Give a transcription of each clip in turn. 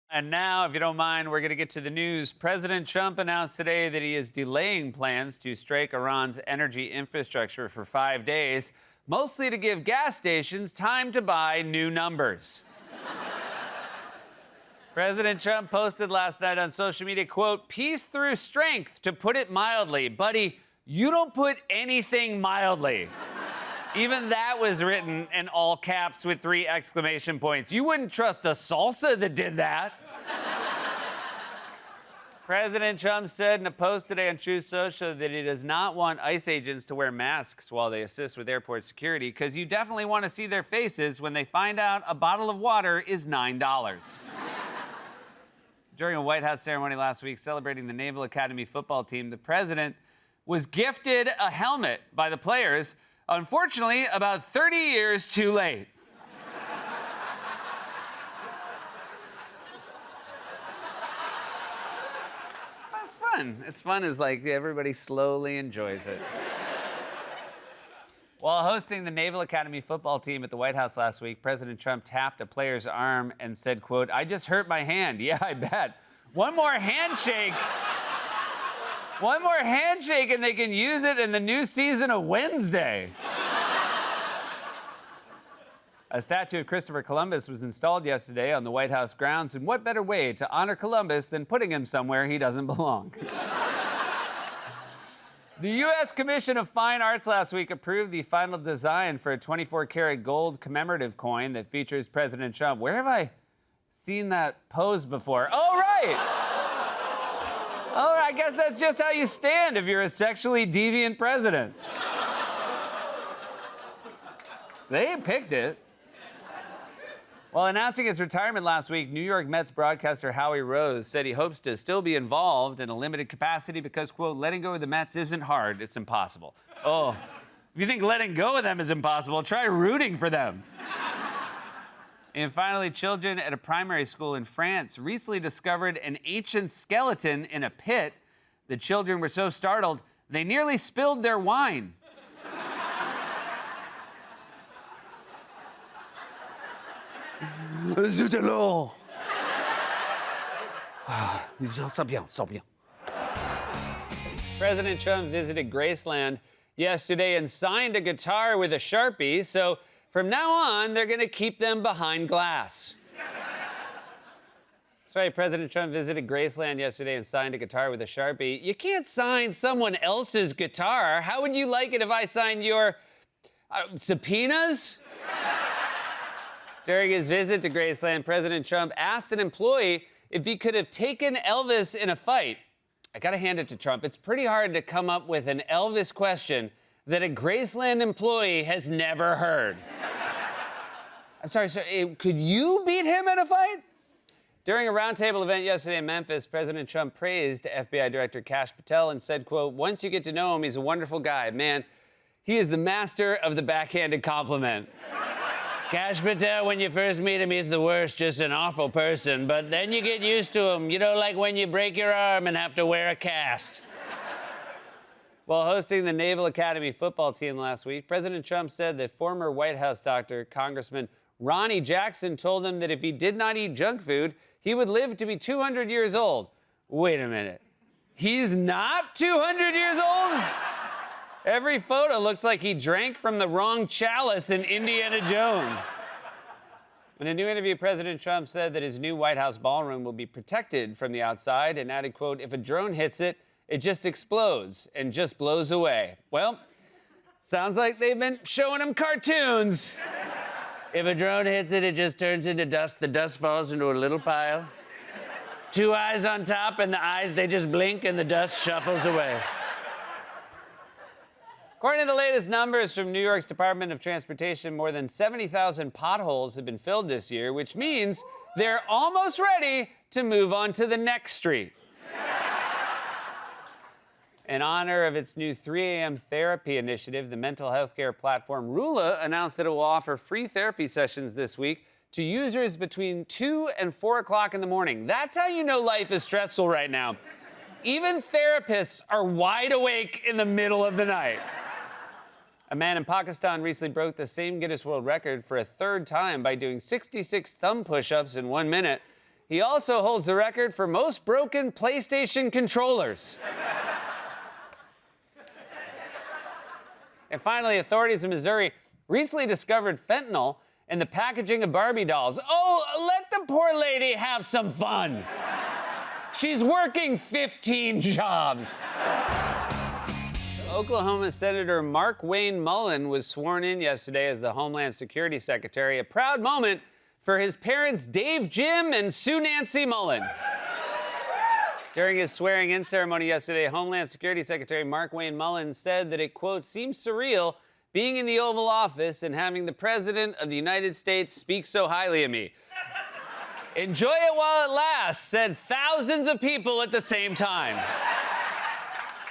And now, if you don't mind, we're going to get to the news. President Trump announced today that he is delaying plans to strike Iran's energy infrastructure for 5 days, mostly to give gas stations time to buy new numbers. President Trump posted last night on social media, quote, "Peace through strength, to put it mildly. Buddy, you don't put anything mildly." Even that was written in all caps with 3 exclamation points. You wouldn't trust a salsa that did that. President Trump said in a post today on Truth Social that he does not want ICE agents to wear masks while they assist with airport security, because you definitely want to see their faces when they find out a bottle of water is $9. During a White House ceremony last week celebrating the Naval Academy football team, the president was gifted a helmet by the players, unfortunately, about 30 years too late. It's fun. It's fun as, like, everybody slowly enjoys it. While hosting the Naval Academy football team at the White House last week, President Trump tapped a player's arm and said, quote, "I just hurt my hand. Yeah, I bet. One more handshake. One more handshake and they can use it in the new season of Wednesday." A statue of Christopher Columbus was installed yesterday on the White House grounds, and what better way to honor Columbus than putting him somewhere he doesn't belong? The U.S. Commission of Fine Arts last week approved the final design for a 24-karat gold commemorative coin that features President Trump. Where have I seen that pose before? Oh, right! Oh, I guess that's just how you stand if you're a sexually deviant president. They picked it. While announcing his retirement last week, New York Mets broadcaster Howie Rose said he hopes to still be involved in a limited capacity because, quote, "letting go of the Mets isn't hard, it's impossible." Oh, if you think letting go of them is impossible, try rooting for them. And finally, children at a primary school in France recently discovered an ancient skeleton in a pit. The children were so startled, they nearly spilled their wine. Zut alors! Sens bien, sens bien. President Trump visited Graceland yesterday and signed a guitar with a Sharpie, so from now on, they're going to keep them behind glass. That's right, President Trump visited Graceland yesterday and signed a guitar with a Sharpie. You can't sign someone else's guitar. How would you like it if I signed your subpoenas? During his visit to Graceland, President Trump asked an employee if he could have taken Elvis in a fight. I gotta hand it to Trump. It's pretty hard to come up with an Elvis question that a Graceland employee has never heard. I'm sorry, sir, could you beat him in a fight? During a roundtable event yesterday in Memphis, President Trump praised FBI Director Kash Patel and said, quote, "Once you get to know him, he's a wonderful guy. Man, he is the master of the backhanded compliment. Kash Patel, when you first meet him, he's the worst, just an awful person. But then you get used to him. You know, like when you break your arm and have to wear a cast." While hosting the Naval Academy football team last week, President Trump said that former White House doctor, Congressman Ronnie Jackson, told him that if he did not eat junk food, he would live to be 200 years old. Wait a minute. He's not 200 years old? Every photo looks like he drank from the wrong chalice in Indiana Jones. In a new interview, President Trump said that his new White House ballroom will be protected from the outside and added, quote, "If a drone hits it, it just explodes and just blows away." Well, sounds like they've been showing him cartoons. If a drone hits it, it just turns into dust. The dust falls into a little pile. 2 eyes on top, and the eyes, they just blink and the dust shuffles away. According to the latest numbers from New York's Department of Transportation, more than 70,000 potholes have been filled this year, which means they're almost ready to move on to the next street. In honor of its new 3 a.m. therapy initiative, the mental health care platform Rula announced that it will offer free therapy sessions this week to users between 2 and 4 o'clock in the morning. That's how you know life is stressful right now. Even therapists are wide awake in the middle of the night. A man in Pakistan recently broke the same Guinness World Record for a 3rd time by doing 66 thumb push-ups in 1 minute. He also holds the record for most broken PlayStation controllers. And finally, authorities in Missouri recently discovered fentanyl in the packaging of Barbie dolls. Oh, let the poor lady have some fun. She's working 15 jobs. Oklahoma Senator Mark Wayne Mullen was sworn in yesterday as the Homeland Security Secretary, a proud moment for his parents, Dave Jim and Sue Nancy Mullen. During his swearing-in ceremony yesterday, Homeland Security Secretary Mark Wayne Mullen said that it, quote, seems surreal being in the Oval Office and having the President of the United States speak so highly of me. Enjoy it while it lasts, said thousands of people at the same time.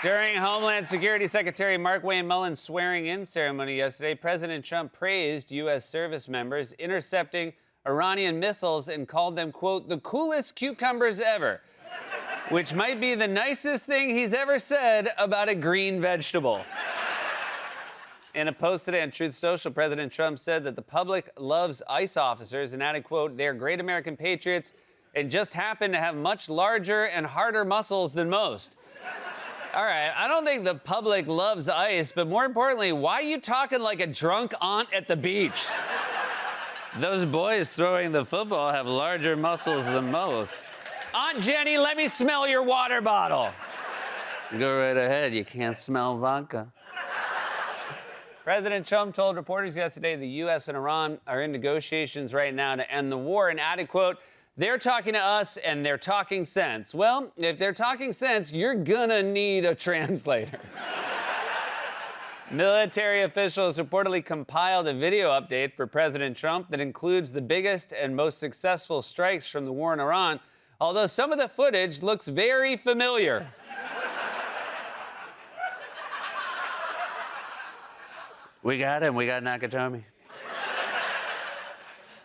During Homeland Security Secretary Mark Wayne Mullen's swearing-in ceremony yesterday, President Trump praised U.S. service members intercepting Iranian missiles and called them, quote, the coolest cucumbers ever, which might be the nicest thing he's ever said about a green vegetable. In a post today on Truth Social, President Trump said that the public loves ICE officers and added, quote, they're great American patriots and just happen to have much larger and harder muscles than most. All right, I don't think the public loves ICE, but more importantly, why are you talking like a drunk aunt at the beach? Those boys throwing the football have larger muscles than most. Aunt Jenny, let me smell your water bottle. Go right ahead. You can't smell vodka. President Trump told reporters yesterday the U.S. and Iran are in negotiations right now to end the war and added, quote, they're talking to us and they're talking sense. Well, if they're talking sense, you're gonna need a translator. Military officials reportedly compiled a video update for President Trump that includes the biggest and most successful strikes from the war in Iran, although some of the footage looks very familiar. We got him. We got Nakatomi.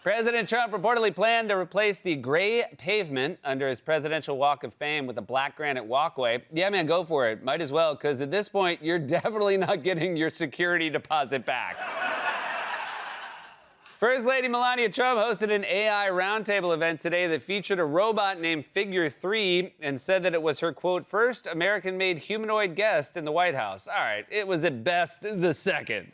President Trump reportedly planned to replace the gray pavement under his presidential Walk of Fame with a black granite walkway. Yeah, man, go for it. Might as well, because at this point, you're definitely not getting your security deposit back. First Lady Melania Trump hosted an AI roundtable event today that featured a robot named Figure 3 and said that it was her, quote, first American-made humanoid guest in the White House. All right, it was at best the second.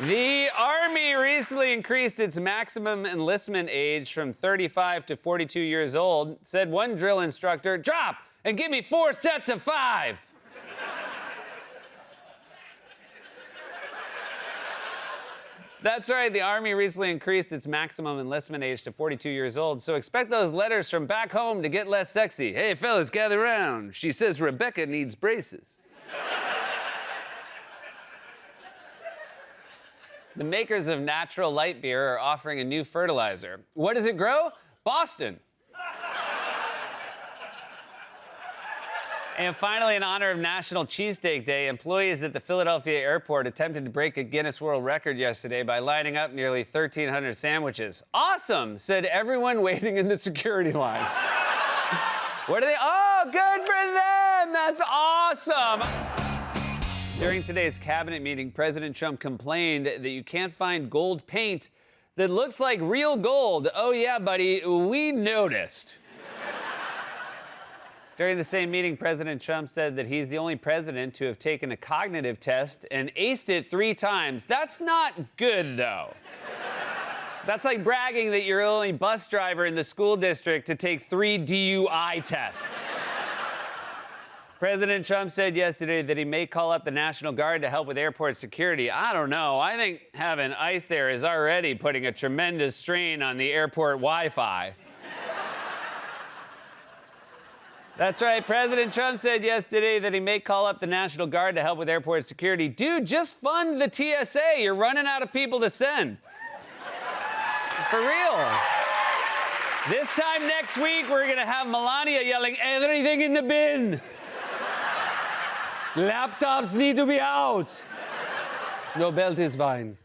The Army recently increased its maximum enlistment age from 35 to 42 years old, said one drill instructor, drop and give me 4 sets of 5. That's right, the Army recently increased its maximum enlistment age to 42 years old, so expect those letters from back home to get less sexy. Hey, fellas, gather round. She says Rebecca needs braces. The makers of Natural Light Beer are offering a new fertilizer. What does it grow? Boston. And finally, in honor of National Cheesesteak Day, employees at the Philadelphia airport attempted to break a Guinness World Record yesterday by lining up nearly 1,300 sandwiches. Awesome, said everyone waiting in the security line. What are they? Oh, good for them! That's awesome! During today's cabinet meeting, President Trump complained that you can't find gold paint that looks like real gold. Oh, yeah, buddy, we noticed. During the same meeting, President Trump said that he's the only president to have taken a cognitive test and aced it 3 times. That's not good, though. That's like bragging that you're the only bus driver in the school district to take 3 DUI tests. President Trump said yesterday that he may call up the National Guard to help with airport security. I don't know. I think having ICE there is already putting a tremendous strain on the airport Wi-Fi. That's right. President Trump said yesterday that he may call up the National Guard to help with airport security. Dude, just fund the TSA. You're running out of people to send. For real. This time next week, we're going to have Melania yelling, everything in the bin. Laptops need to be out. No, belt is fine.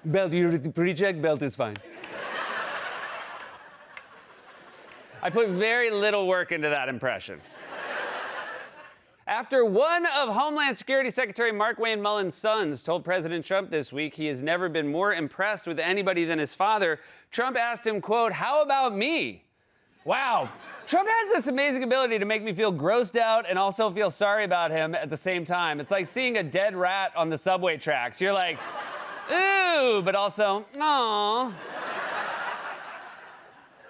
Belt, you pre-check, belt is fine. I put very little work into that impression. After one of Homeland Security Secretary Markwayne Mullin's sons told President Trump this week he has never been more impressed with anybody than his father, Trump asked him, quote, "How about me?" Wow. Trump has this amazing ability to make me feel grossed out and also feel sorry about him at the same time. It's like seeing a dead rat on the subway tracks. You're like, ooh, but also, aw.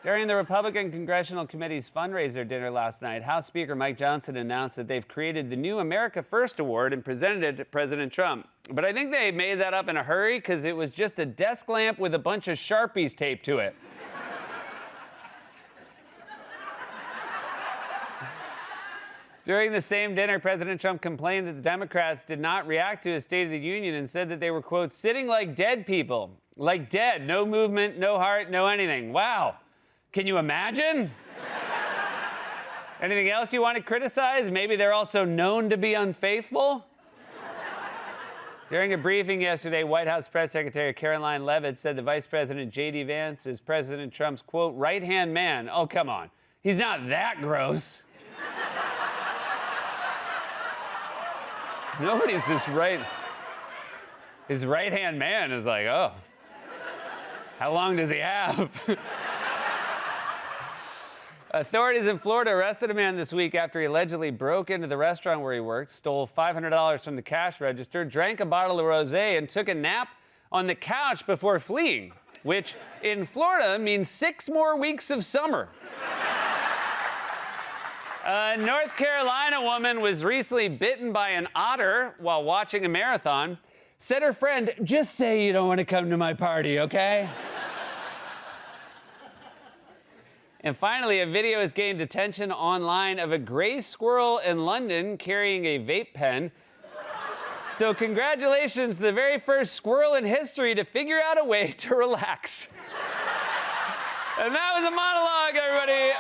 During the Republican Congressional Committee's fundraiser dinner last night, House Speaker Mike Johnson announced that they've created the new America First Award and presented it to President Trump. But I think they made that up in a hurry because it was just a desk lamp with a bunch of Sharpies taped to it. During the same dinner, President Trump complained that the Democrats did not react to his State of the Union and said that they were, quote, sitting like dead people. Like dead, no movement, no heart, no anything. Wow. Can you imagine? Anything else you want to criticize? Maybe they're also known to be unfaithful? During a briefing yesterday, White House Press Secretary Caroline Leavitt said the Vice President J.D. Vance is President Trump's, quote, right-hand man. Oh, come on. He's not that gross. Nobody's just right. His right-hand man is like, oh, how long does he have? Authorities in Florida arrested a man this week after he allegedly broke into the restaurant where he worked, stole $500 from the cash register, drank a bottle of rosé, and took a nap on the couch before fleeing, which in Florida means 6 more weeks of summer. A North Carolina woman was recently bitten by an otter while watching a marathon. Said her friend, "Just say you don't want to come to my party, okay?" And finally, a video has gained attention online of a gray squirrel in London carrying a vape pen. So congratulations to the very first squirrel in history to figure out a way to relax. And that was a monologue, everybody.